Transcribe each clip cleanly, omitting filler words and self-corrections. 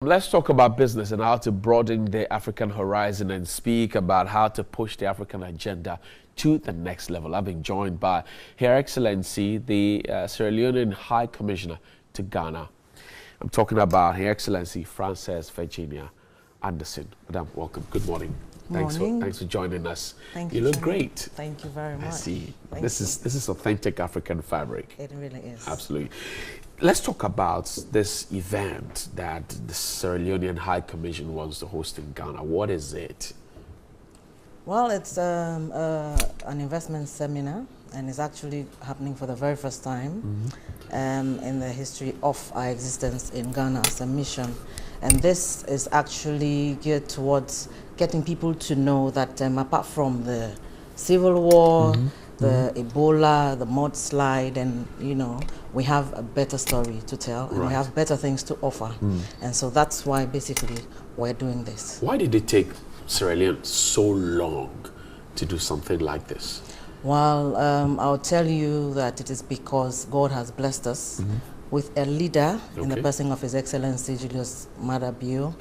let's talk about business and how to broaden the African horizon and speak about how to push the African agenda to the next level. I've been joined by Her Excellency, the Sierra Leonean High Commissioner to Ghana. I'm talking about Her Excellency Frances Virginia Anderson. Madam, welcome. Good morning. Thanks for joining us. Thank you. You look great. Thank you very much. I see. Thank This is authentic African fabric. It really is. Absolutely. Let's talk about this event that the Sierra Leonean High Commission wants to host in Ghana. What is it? Well, it's an investment seminar, and it's actually happening for the very first time in the history of our existence in Ghana as a mission. And this is actually geared towards getting people to know that apart from the civil war, the Ebola, the mudslide, and we have a better story to tell, and we have better things to offer. And so that's why basically we're doing this. Why did it take Sierra Leone so long to do something like this? Well, I'll tell you that it is because God has blessed us with a leader in the person of His Excellency Julius Maada Bio,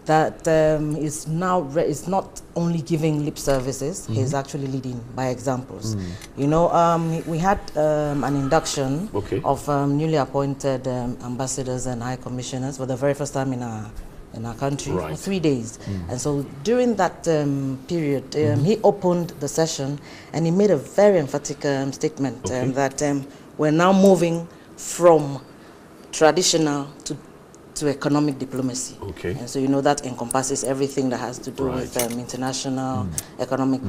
that is now is not only giving lip services, he's actually leading by examples. We had an induction of newly appointed ambassadors and high commissioners for the very first time in our country for 3 days. And so during that period, he opened the session and he made a very emphatic statement that we're now moving from traditional to economic diplomacy. And so that encompasses everything that has to do with international economic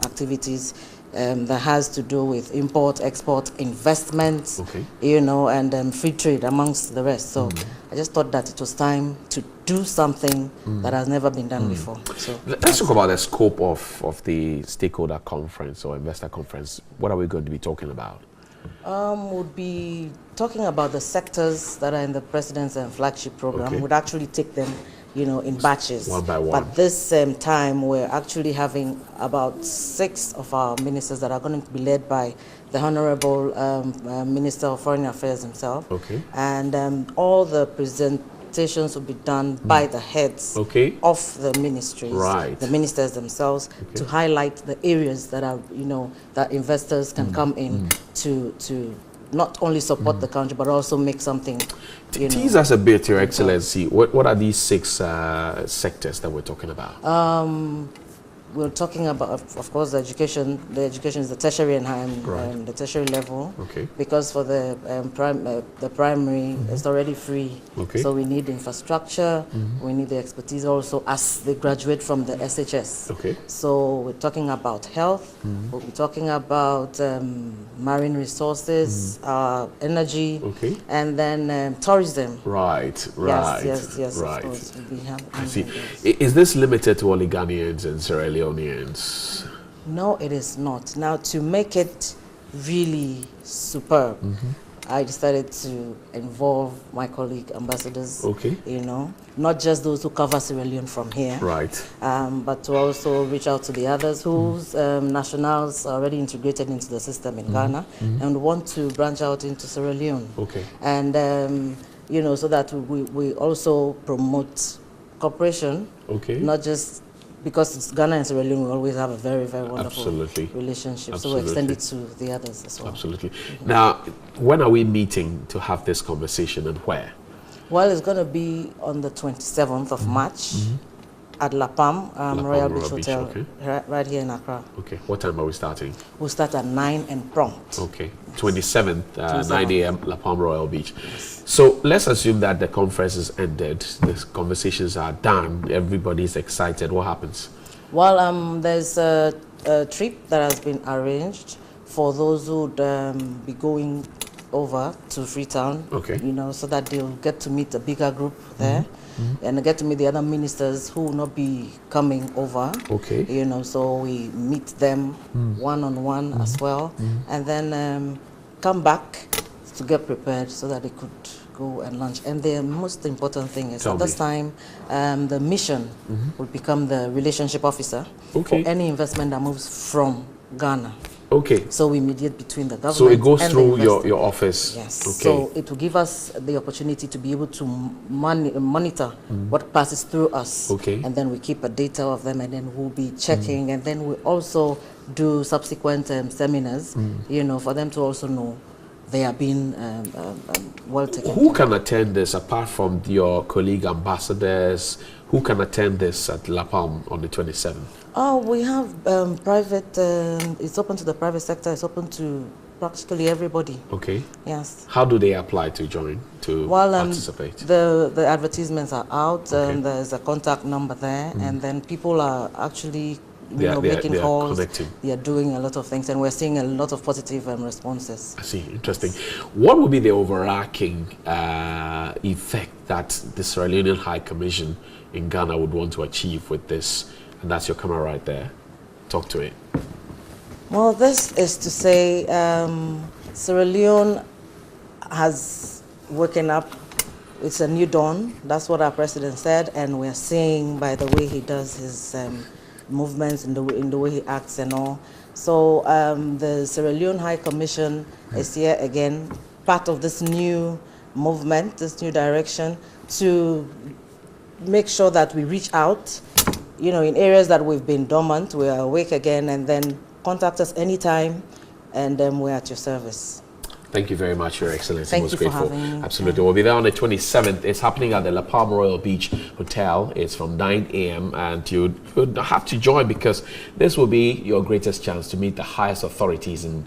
activities, that has to do with import, export, investments, and free trade amongst the rest. So I just thought that it was time to do something that has never been done before. So let's talk about the scope of the stakeholder conference or investor conference. What are we going to be talking about? We'll be talking about the sectors that are in the President's flagship program. We'd actually take them, in batches. One by one. But this time, we're actually having about 6 of our ministers that are going to be led by the Honorable Minister of Foreign Affairs himself. And all the presentations will be done by the heads of the ministries, the ministers themselves, to highlight the areas that are, that investors can come in to not only support the country, but also make something. Tease us a bit, Your Excellency. What are these 6 sectors that we're talking about? We're talking about, of course, the education. The education is the tertiary and high, the tertiary level, because for the primary, it's already free. So we need infrastructure, we need the expertise also as they graduate from the SHS. So we're talking about health, we'll be talking about marine resources, energy, and then tourism. Yes. Of course, I see. Is this limited to only Ghanaians and Sierra Leoneans? No, it is not. Now, to make it really superb, I decided to involve my colleague ambassadors, not just those who cover Sierra Leone from here, but to also reach out to the others whose nationals are already integrated into the system in Ghana and want to branch out into Sierra Leone. And, so that we also promote cooperation, not just because it's Ghana and Sierra Leone, we always have a very, very wonderful relationship. So we extend it to the others as well. Now, when are we meeting to have this conversation and where? Well, it's going to be on the 27th of March at La Palm, Royal Beach Hotel, right here in Accra. What time are we starting? We'll start at 9 and prompt. 27th, 9 a.m., La Palm Royal Beach. So let's assume that the conference is ended, the conversations are done, everybody's excited. What happens? Well, there's a trip that has been arranged for those who would be going over to Freetown, so that they'll get to meet a bigger group there and get to meet the other ministers who will not be coming over. So we meet them one-on-one as well, and then come back to get prepared so that they could go and lunch. And the most important thing is at this time, the mission will become the relationship officer for any investment that moves from Ghana Okay. So we mediate between the government. So it goes and through the your office. Yes. Okay. So it will give us the opportunity to be able to monitor what passes through us. Okay. And then we keep a data of them, and then we'll be checking, and then we also do subsequent seminars, you know, for them to also know they are being well taken Who care can attend this apart from your colleague ambassadors? Who can attend this at La Palme on the 27th? Oh, we have private, it's open to the private sector, it's open to practically everybody. Okay. Yes. How do they apply to join, to participate? The advertisements are out, Okay. there's a contact number there, and then people are actually making they are calls. connecting. They are doing a lot of things, and we're seeing a lot of positive responses. I see. Interesting. What would be the overarching effect that the Sierra Leonean High Commission in Ghana would want to achieve with this? And that's your camera right there. Talk to it. Well, this is to say Sierra Leone has woken up. It's a new dawn. That's what our president said, and we're seeing by the way he does his movements, in the way he acts and all. So the Sierra Leone High Commission is here again, part of this new movement, this new direction, to make sure that we reach out, you know, in areas that we've been dormant. We are awake again, and then contact us anytime, and we're at your service. Thank you very much, Your Excellency. Thank Most you grateful. for having me. Absolutely. We'll be there on the 27th. It's happening at the La Palme Royal Beach Hotel. It's from 9 a.m. and you'd have to join, because this will be your greatest chance to meet the highest authorities in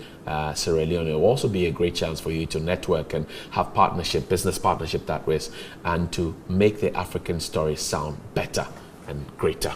Sierra Leone. It will also be a great chance for you to network and have partnership, business partnership that way, and to make the African story sound better and greater.